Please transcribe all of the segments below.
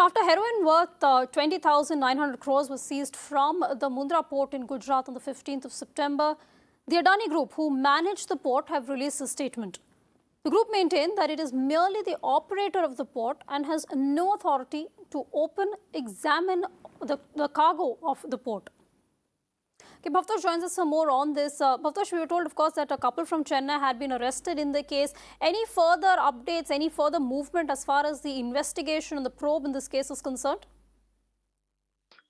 Well, after heroin worth 20,900 crores was seized from the Mundra port in Gujarat on the 15th of September, the Adani Group, who managed the port, have released a statement. The group maintained that it is merely the operator of the port and has no authority to examine the cargo of the port. Okay, Bhavtosh joins us for more on this. Bhavtosh, we were told, of course, that a couple from Chennai had been arrested in the case. Any further updates, any further movement as far as the investigation and the probe in this case is concerned?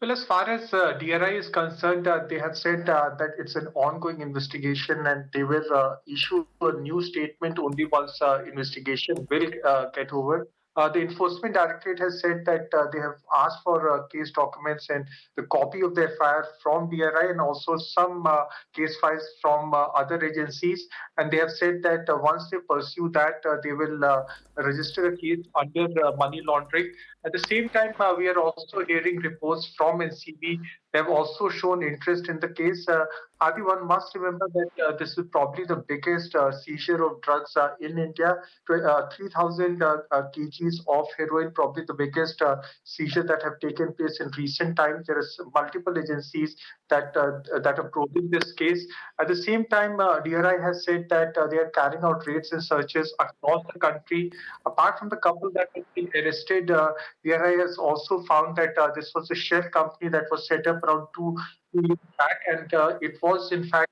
Well, as far as DRI is concerned, they have said that it's an ongoing investigation and they will issue a new statement only once investigation will get over. The Enforcement Directorate has said that they have asked for case documents and the copy of the FIR from DRI and also some case files from other agencies. And they have said that once they pursue that, they will register a case under money laundering. At the same time, we are also hearing reports from NCB. They have also shown interest in the case. Adi, one must remember that this is probably the biggest seizure of drugs in India. 3,000 kgs of heroin, probably the biggest seizure that have taken place in recent times. There are multiple agencies that are probing this case. At the same time, DRI has said that they are carrying out raids and searches across the country. Apart from the couple that have been arrested, DRI has also found that this was a shell company that was set up around 2 years back, and it was in fact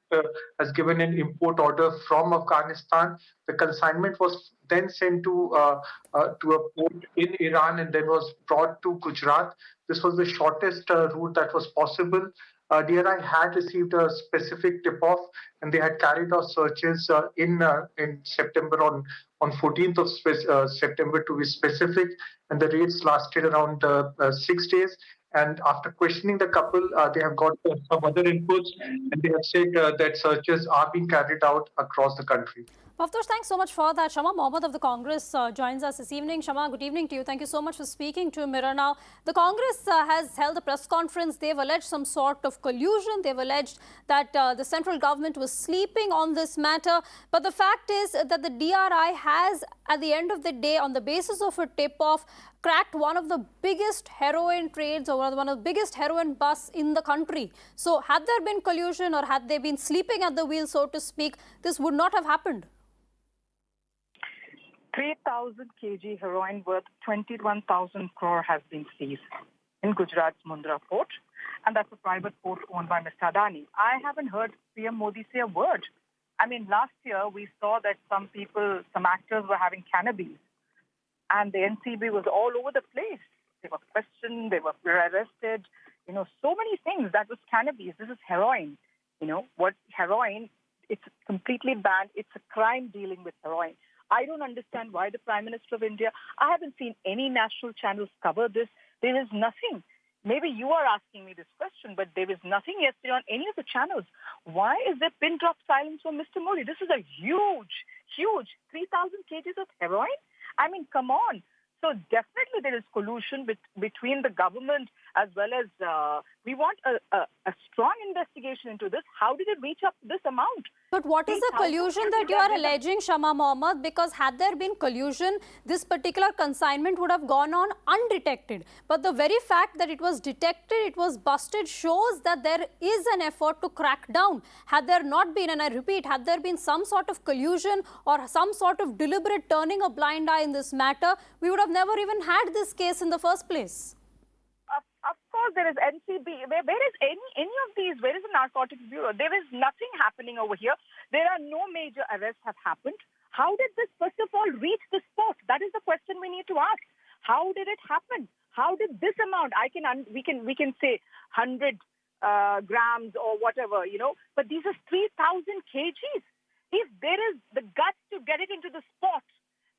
has given an import order from Afghanistan. The consignment was then sent to a port in Iran and then was brought to Gujarat. This was the shortest route that was possible. DRI had received a specific tip-off, and they had carried out searches in September on 14th of September to be specific, and the raids lasted around 6 days. And after questioning the couple, they have got some other inputs, and they have said that searches are being carried out across the country. Bhavtosh, thanks so much for that. Shama Mohammed of the Congress joins us this evening. Shama, good evening to you. Thank you so much for speaking to Mirror Now. The Congress has held a press conference. They've alleged some sort of collusion. They've alleged that the central government was sleeping on this matter. But the fact is that the DRI has, at the end of the day, on the basis of a tip-off, cracked one of the biggest heroin trades or one of the biggest heroin busts in the country. So had there been collusion or had they been sleeping at the wheel, so to speak, this would not have happened. 3,000 kg heroin worth 21,000 crore has been seized in Gujarat's Mundra port, and that's a private port owned by Mr. Adani. I haven't heard PM Modi say a word. I mean, last year we saw that some actors were having cannabis, and the NCB was all over the place. They were questioned, they were arrested, so many things. That was cannabis. This is heroin. Heroin, it's completely banned. It's a crime dealing with heroin. I don't understand why the Prime Minister of India, I haven't seen any national channels cover this. There is nothing. Maybe you are asking me this question, but there was nothing yesterday on any of the channels. Why is there pin drop silence from Mr. Modi? This is a huge 3,000 kgs of heroin. I mean, come on. So definitely there is collusion between the government as well as we want a strong investigation into this. How did it reach up this amount? But what is the collusion that you are alleging, Shama Mohammed? Because had there been collusion, this particular consignment would have gone on undetected. But the very fact that it was detected, it was busted, shows that there is an effort to crack down. Had there not been, and I repeat, had there been some sort of collusion or some sort of deliberate turning a blind eye in this matter, we would have never even had this case in the first place. Of course, there is NCB. Where is any of these? Where is the Narcotics Bureau? There is nothing happening over here. There are no major arrests have happened. How did this, first of all, reach this port? That is the question we need to ask. How did it happen? How did this amount? We can say 100 grams or whatever, But these are 3,000 kgs. If there is the guts to get it into the port,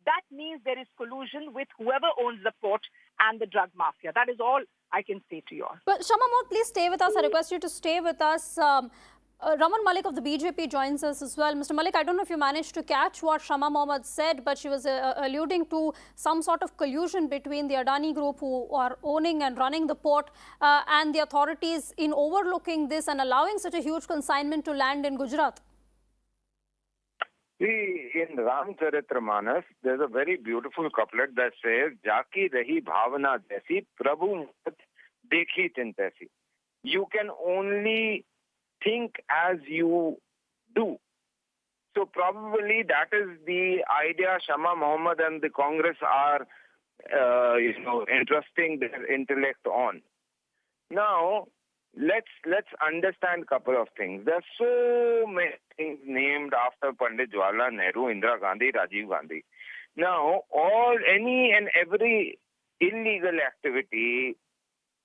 that means there is collusion with whoever owns the port and the drug mafia. That is all I can say to you all. But Shama Mohammed, please stay with us. I request you to stay with us. Raman Malik of the BJP joins us as well. Mr. Malik, I don't know if you managed to catch what Shama Mohammed said, but she was alluding to some sort of collusion between the Adani Group, who are owning and running the port, and the authorities in overlooking this and allowing such a huge consignment to land in Gujarat. See, in Ramcharitramanas, there's a very beautiful couplet that says, Jaki rahi bhavana jaisi, Prabhu dekhi chintasi. You can only think as you do. So probably that is the idea Shama Mohammed and the Congress are, entrusting their intellect on. Now, let's understand a couple of things. There are so many things named after Pandit Jawaharlal Nehru, Indira Gandhi, Rajiv Gandhi. Now, any and every illegal activity,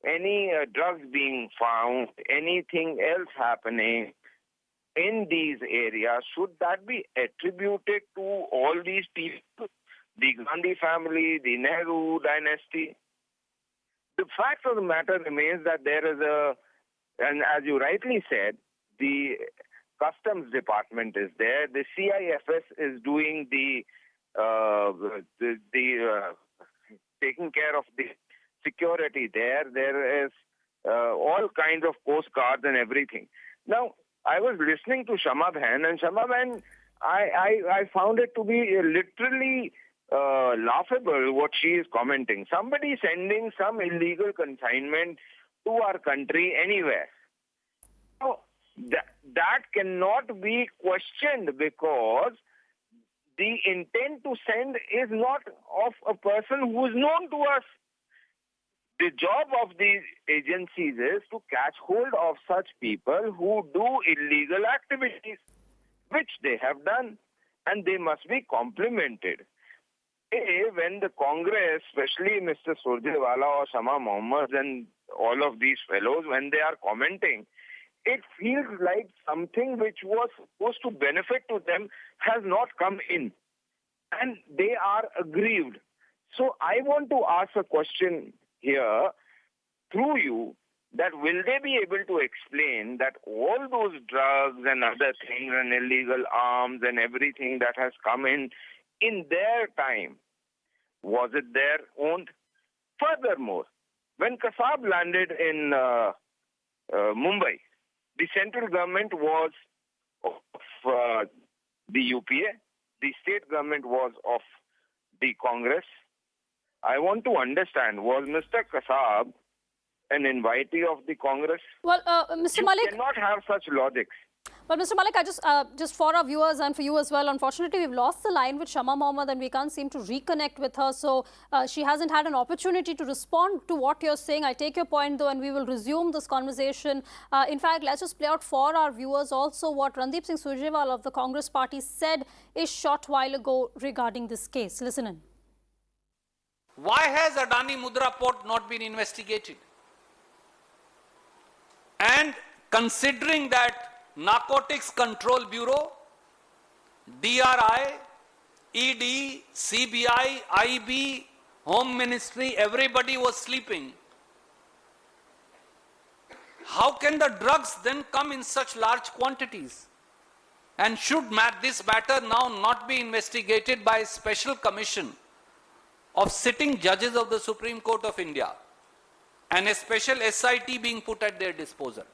any drugs being found, anything else happening in these areas, should that be attributed to all these people? The Gandhi family, the Nehru dynasty? The fact of the matter remains that there is and as you rightly said, the Customs Department is there. The CIFS is doing the taking care of the security there. There is all kinds of coast guards and everything. Now, I was listening to Shama Bhan, and Shama Bhan, I found it to be literally laughable what she is commenting. Somebody sending some illegal consignment to our country anywhere. So that cannot be questioned because the intent to send is not of a person who is known to us. The job of these agencies is to catch hold of such people who do illegal activities, which they have done, and they must be complimented. When the Congress, especially Mr. Surjewala or Shama Mohammed and all of these fellows, when they are commenting, it feels like something which was supposed to benefit to them has not come in. And they are aggrieved. So I want to ask a question here through you, that will they be able to explain that all those drugs and other things and illegal arms and everything that has come in their time, was it their own? Furthermore, when Kasab landed in Mumbai, the central government was of the UPA, the state government was of the Congress. I want to understand, was Mr. Kasab an invitee of the Congress? Well, Mr. Malik... You cannot have such logics. Well, Mr. Malik, I just for our viewers and for you as well, unfortunately, we've lost the line with Shama Mohammed and we can't seem to reconnect with her. So she hasn't had an opportunity to respond to what you're saying. I take your point, though, and we will resume this conversation. In fact, let's just play out for our viewers also what Randeep Singh Surjewala of the Congress party said a short while ago regarding this case. Listen in. Why has Adani Mundra Port not been investigated? And considering that Narcotics Control Bureau, DRI, ED, CBI, IB, Home Ministry, everybody was sleeping. How can the drugs then come in such large quantities? And should this matter now not be investigated by a special commission of sitting judges of the Supreme Court of India and a special SIT being put at their disposal?